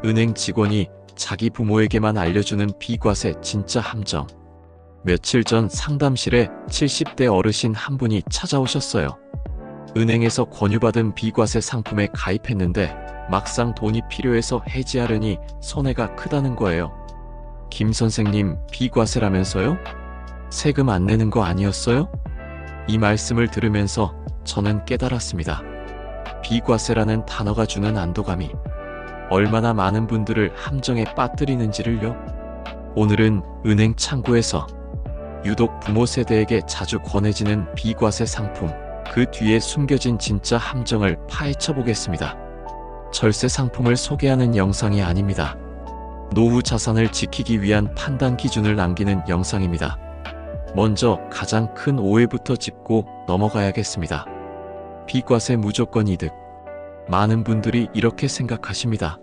은행 직원이 자기 부모에게만 알려주는 비과세 진짜 함정. 며칠 전 상담실에 70대 어르신 한 분이 찾아오셨어요. 은행에서 권유받은 비과세 상품에 가입했는데 막상 돈이 필요해서 해지하려니 손해가 크다는 거예요. 김 선생님, 비과세라면서요? 세금 안 내는 거 아니었어요? 이 말씀을 들으면서 저는 깨달았습니다. 비과세라는 단어가 주는 안도감이 얼마나 많은 분들을 함정에 빠뜨리는지를요. 오늘은 은행 창구에서 유독 부모 세대에게 자주 권해지는 비과세 상품, 그 뒤에 숨겨진 진짜 함정을 파헤쳐 보겠습니다. 절세 상품을 소개하는 영상이 아닙니다. 노후 자산을 지키기 위한 판단 기준을 남기는 영상입니다. 먼저 가장 큰 오해부터 짚고 넘어가야겠습니다. 비과세 무조건 이득. 많은 분들이 이렇게 생각하십니다.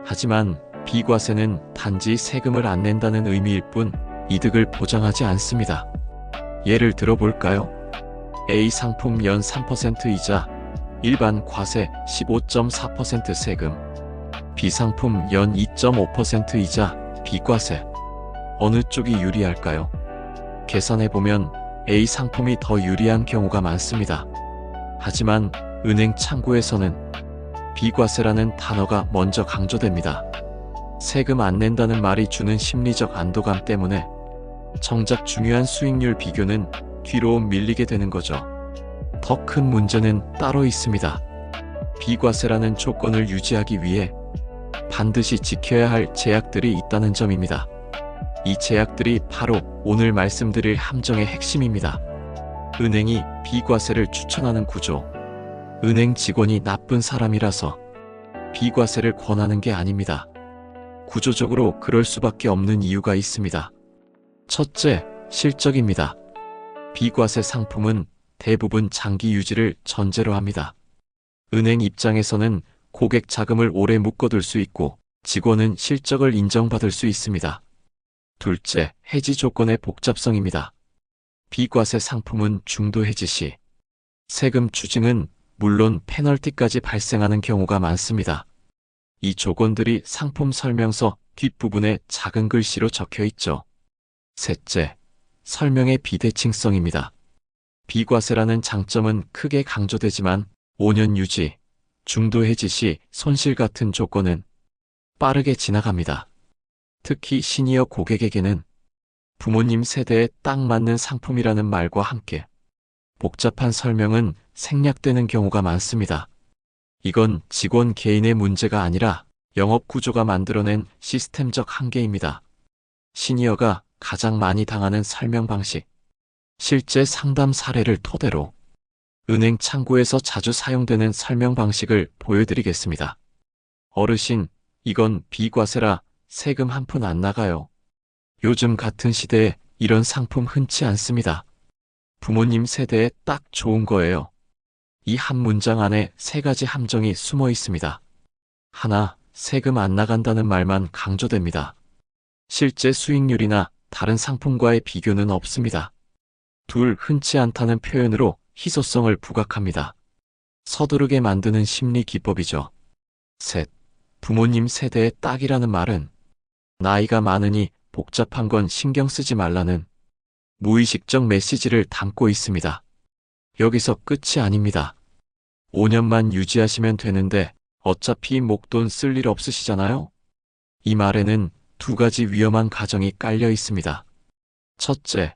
하지만 비과세는 단지 세금을 안 낸다는 의미일 뿐 이득을 보장하지 않습니다. 예를 들어볼까요? A 상품 연 3% 이자, 일반 과세 15.4% 세금. B 상품 연 2.5% 이자, 비과세. 어느 쪽이 유리할까요? 계산해보면 A 상품이 더 유리한 경우가 많습니다. 하지만 은행 창구에서는 비과세라는 단어가 먼저 강조됩니다. 세금 안 낸다는 말이 주는 심리적 안도감 때문에 정작 중요한 수익률 비교는 뒤로 밀리게 되는 거죠. 더 큰 문제는 따로 있습니다. 비과세라는 조건을 유지하기 위해 반드시 지켜야 할 제약들이 있다는 점입니다. 이 제약들이 바로 오늘 말씀드릴 함정의 핵심입니다. 은행이 비과세를 추천하는 구조. 은행 직원이 나쁜 사람이라서 비과세를 권하는 게 아닙니다. 구조적으로 그럴 수밖에 없는 이유가 있습니다. 첫째, 실적입니다. 비과세 상품은 대부분 장기 유지를 전제로 합니다. 은행 입장에서는 고객 자금을 오래 묶어둘 수 있고 직원은 실적을 인정받을 수 있습니다. 둘째, 해지 조건의 복잡성입니다. 비과세 상품은 중도 해지 시 세금 추징은 물론 페널티까지 발생하는 경우가 많습니다. 이 조건들이 상품 설명서 뒷부분에 작은 글씨로 적혀 있죠. 셋째, 설명의 비대칭성입니다. 비과세라는 장점은 크게 강조되지만 5년 유지, 중도 해지 시 손실 같은 조건은 빠르게 지나갑니다. 특히 시니어 고객에게는 부모님 세대에 딱 맞는 상품이라는 말과 함께 복잡한 설명은 생략되는 경우가 많습니다. 이건 직원 개인의 문제가 아니라 영업 구조가 만들어낸 시스템적 한계입니다. 시니어가 가장 많이 당하는 설명 방식. 실제 상담 사례를 토대로 은행 창구에서 자주 사용되는 설명 방식을 보여드리겠습니다. 어르신, 이건 비과세라 세금 한 푼 안 나가요. 요즘 같은 시대에 이런 상품 흔치 않습니다. 부모님 세대에 딱 좋은 거예요. 이 한 문장 안에 세 가지 함정이 숨어 있습니다. 하나, 세금 안 나간다는 말만 강조됩니다. 실제 수익률이나 다른 상품과의 비교는 없습니다. 둘, 흔치 않다는 표현으로 희소성을 부각합니다. 서두르게 만드는 심리 기법이죠. 셋, 부모님 세대의 딱이라는 말은 나이가 많으니 복잡한 건 신경 쓰지 말라는 무의식적 메시지를 담고 있습니다. 여기서 끝이 아닙니다. 5년만 유지하시면 되는데 어차피 목돈 쓸 일 없으시잖아요? 이 말에는 두 가지 위험한 가정이 깔려 있습니다. 첫째,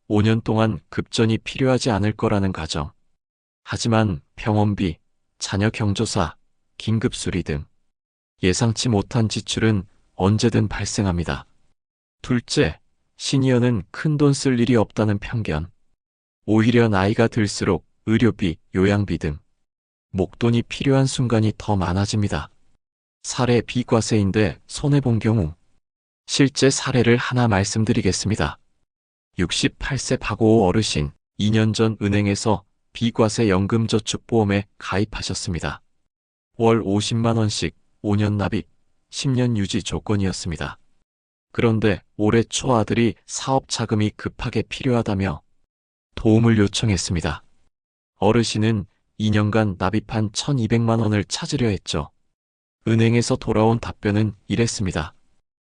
5년 동안 급전이 필요하지 않을 거라는 가정. 하지만 병원비, 자녀 경조사, 긴급수리 등 예상치 못한 지출은 언제든 발생합니다. 둘째, 시니어는 큰돈 쓸 일이 없다는 편견. 오히려 나이가 들수록 의료비, 요양비 등 목돈이 필요한 순간이 더 많아집니다. 사례 비과세인데 손해본 경우. 실제 사례를 하나 말씀드리겠습니다. 68세 박오호 어르신, 2년 전 은행에서 비과세 연금저축보험에 가입하셨습니다. 월 50만 원씩 5년 납입, 10년 유지 조건이었습니다. 그런데 올해 초 아들이 사업 자금이 급하게 필요하다며 도움을 요청했습니다. 어르신은 2년간 납입한 1,200만 원을 찾으려 했죠. 은행에서 돌아온 답변은 이랬습니다.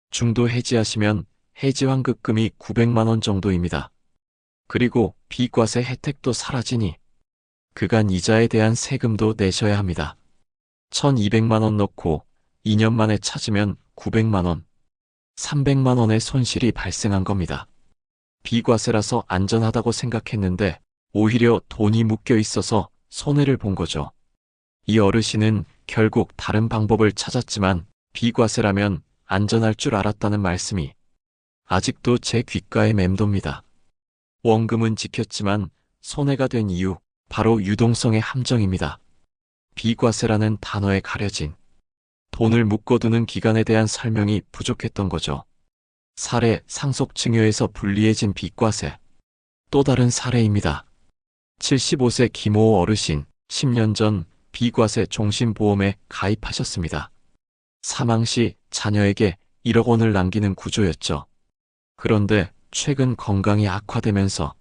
중도 해지하시면 해지 환급금이 900만 원 정도입니다. 그리고 비과세 혜택도 사라지니 그간 이자에 대한 세금도 내셔야 합니다. 1200만 원 넣고 2년 만에 찾으면 900만 원, 300만 원의 손실이 발생한 겁니다. 비과세라서 안전하다고 생각했는데 오히려 돈이 묶여 있어서 손해를 본 거죠. 이 어르신은 결국 다른 방법을 찾았지만 비과세라면 안전할 줄 알았다는 말씀이 아직도 제 귓가에 맴돕니다. 원금은 지켰지만 손해가 된 이유, 바로 유동성의 함정입니다. 비과세라는 단어에 가려진 돈을 묶어두는 기간에 대한 설명이 부족했던 거죠. 사례 상속증여에서 불리해진 비과세. 또 다른 사례입니다. 75세 김모 어르신, 10년 전 비과세 종신보험에 가입하셨습니다. 사망 시 자녀에게 1억 원을 남기는 구조였죠. 그런데 최근 건강이 악화되면서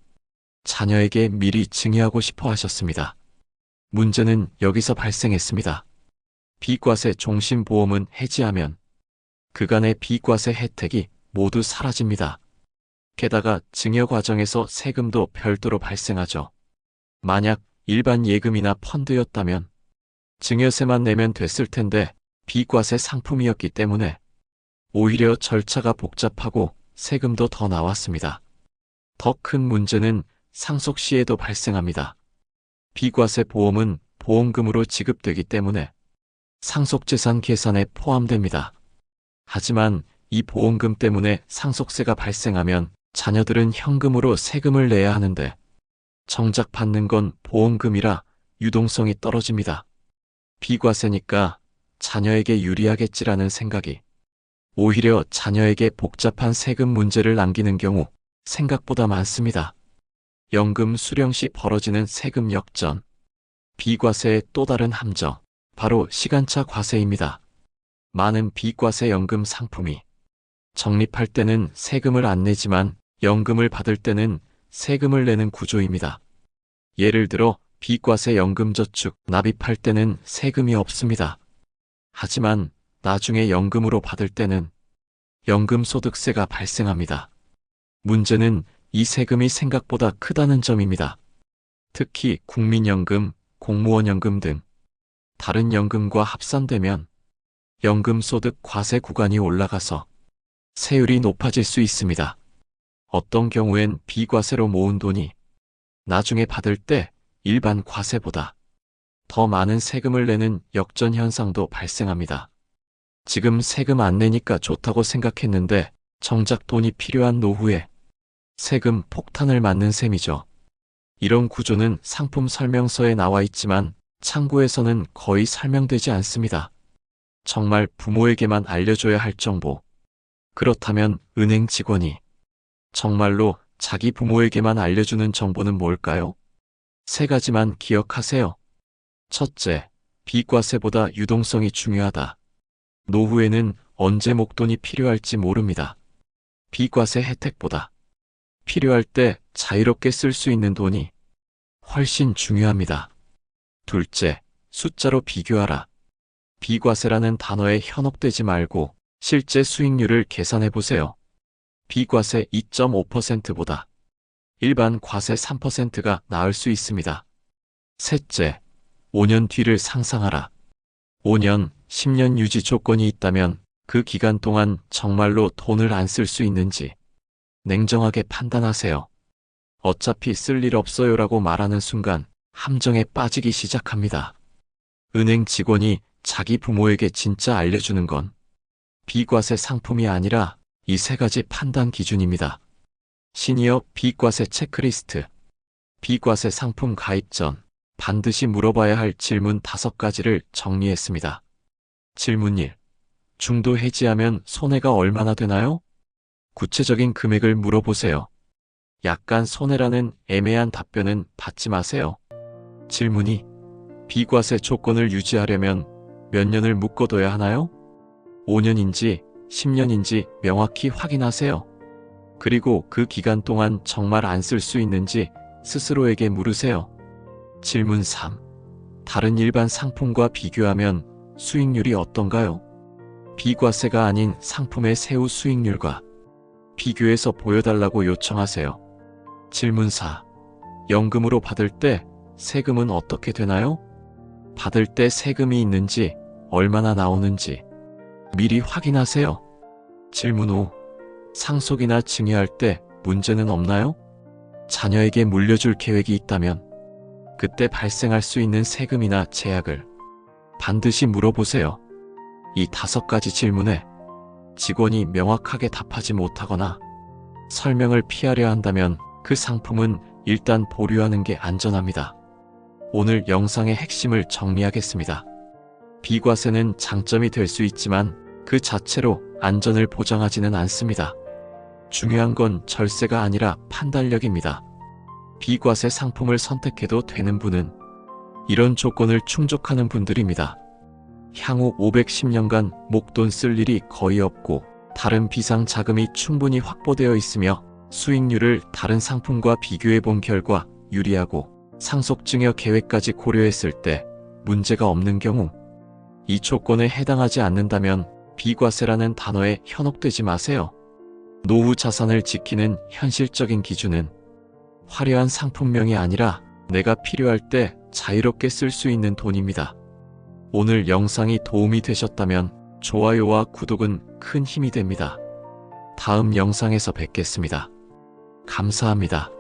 자녀에게 미리 증여하고 싶어 하셨습니다. 문제는 여기서 발생했습니다. 비과세 종신보험은 해지하면 그간의 비과세 혜택이 모두 사라집니다. 게다가 증여 과정에서 세금도 별도로 발생하죠. 만약 일반 예금이나 펀드였다면 증여세만 내면 됐을 텐데 비과세 상품이었기 때문에 오히려 절차가 복잡하고 세금도 더 나왔습니다. 더 큰 문제는 상속 시에도 발생합니다. 비과세 보험은 보험금으로 지급되기 때문에 상속재산 계산에 포함됩니다. 하지만 이 보험금 때문에 상속세가 발생하면 자녀들은 현금으로 세금을 내야 하는데 정작 받는 건 보험금이라 유동성이 떨어집니다. 비과세니까 자녀에게 유리하겠지라는 생각이 오히려 자녀에게 복잡한 세금 문제를 남기는 경우 생각보다 많습니다. 연금 수령 시 벌어지는 세금 역전. 비과세의 또 다른 함정, 바로 시간차 과세입니다. 많은 비과세 연금 상품이 적립할 때는 세금을 안 내지만 연금을 받을 때는 세금을 내는 구조입니다. 예를 들어 비과세 연금저축 납입할 때는 세금이 없습니다. 하지만 나중에 연금으로 받을 때는 연금소득세가 발생합니다. 문제는 이 세금이 생각보다 크다는 점입니다. 특히 국민연금, 공무원연금 등 다른 연금과 합산되면 연금소득 과세 구간이 올라가서 세율이 높아질 수 있습니다. 어떤 경우엔 비과세로 모은 돈이 나중에 받을 때 일반 과세보다 더 많은 세금을 내는 역전 현상도 발생합니다. 지금 세금 안 내니까 좋다고 생각했는데 정작 돈이 필요한 노후에 세금 폭탄을 맞는 셈이죠. 이런 구조는 상품 설명서에 나와 있지만 창구에서는 거의 설명되지 않습니다. 정말 부모에게만 알려줘야 할 정보. 그렇다면 은행 직원이 정말로 자기 부모에게만 알려주는 정보는 뭘까요? 세 가지만 기억하세요. 첫째, 비과세보다 유동성이 중요하다. 노후에는 언제 목돈이 필요할지 모릅니다. 비과세 혜택보다 필요할 때 자유롭게 쓸 수 있는 돈이 훨씬 중요합니다. 둘째, 숫자로 비교하라. 비과세라는 단어에 현혹되지 말고 실제 수익률을 계산해 보세요. 비과세 2.5%보다 일반 과세 3%가 나을 수 있습니다. 셋째, 5년 뒤를 상상하라. 5년, 10년 유지 조건이 있다면 그 기간 동안 정말로 돈을 안 쓸 수 있는지 냉정하게 판단하세요. 어차피 쓸 일 없어요라고 말하는 순간 함정에 빠지기 시작합니다. 은행 직원이 자기 부모에게 진짜 알려주는 건 비과세 상품이 아니라 이 세 가지 판단 기준입니다. 시니어 비과세 체크리스트. 비과세 상품 가입 전 반드시 물어봐야 할 질문 5가지를 정리했습니다. 질문 1. 중도 해지하면 손해가 얼마나 되나요? 구체적인 금액을 물어보세요. 약간 손해라는 애매한 답변은 받지 마세요. 질문 2. 비과세 조건을 유지하려면 몇 년을 묶어둬야 하나요? 5년인지 10년인지 명확히 확인하세요. 그리고 그 기간 동안 정말 안 쓸 수 있는지 스스로에게 물으세요. 질문 3. 다른 일반 상품과 비교하면 수익률이 어떤가요? 비과세가 아닌 상품의 세후 수익률과 비교해서 보여달라고 요청하세요. 질문 4. 연금으로 받을 때 세금은 어떻게 되나요? 받을 때 세금이 있는지, 얼마나 나오는지 미리 확인하세요. 질문 5. 상속이나 증여할 때 문제는 없나요? 자녀에게 물려줄 계획이 있다면 그때 발생할 수 있는 세금이나 제약을 반드시 물어보세요. 이 5가지 질문에 직원이 명확하게 답하지 못하거나 설명을 피하려 한다면 그 상품은 일단 보류하는 게 안전합니다. 오늘 영상의 핵심을 정리하겠습니다. 비과세는 장점이 될 수 있지만 그 자체로 안전을 보장하지는 않습니다. 중요한 건 절세가 아니라 판단력입니다. 비과세 상품을 선택해도 되는 분은 이런 조건을 충족하는 분들입니다. 향후 510년간 목돈 쓸 일이 거의 없고 다른 비상 자금이 충분히 확보되어 있으며 수익률을 다른 상품과 비교해 본 결과 유리하고 상속증여 계획까지 고려했을 때 문제가 없는 경우, 이 조건에 해당하지 않는다면 비과세라는 단어에 현혹되지 마세요. 노후 자산을 지키는 현실적인 기준은 화려한 상품명이 아니라 내가 필요할 때 자유롭게 쓸 수 있는 돈입니다. 오늘 영상이 도움이 되셨다면 좋아요와 구독은 큰 힘이 됩니다. 다음 영상에서 뵙겠습니다. 감사합니다.